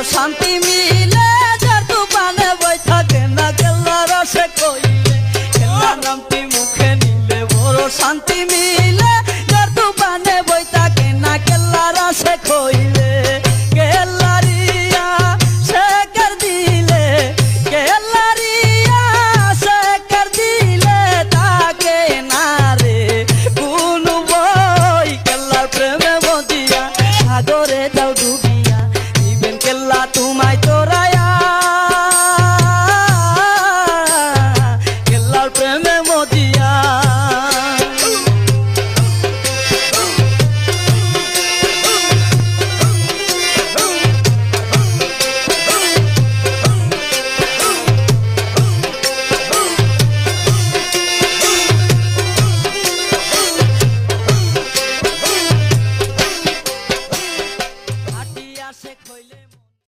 শান্তি মিলে যার দোকানে বই থাকে না কেল্লা রসে কইলে কেল্লা নামটি মুখে নিলে বড় শান্তি মিলে যার দোকানে বই থাকে না কেল্লা রসে কইলে কেল্লারিয়া সে কর দিলে কেল্লারিয়া সে কর দিলে তাকে না রে কোন বই কেল্লার প্রেমে বদিয়া সাগরে যাও ডুবিয়া দিবেন কেল্লা তোমায় তোরায়া কেল্লার প্রেমে মদিয়া হাটিয়া সে খইলে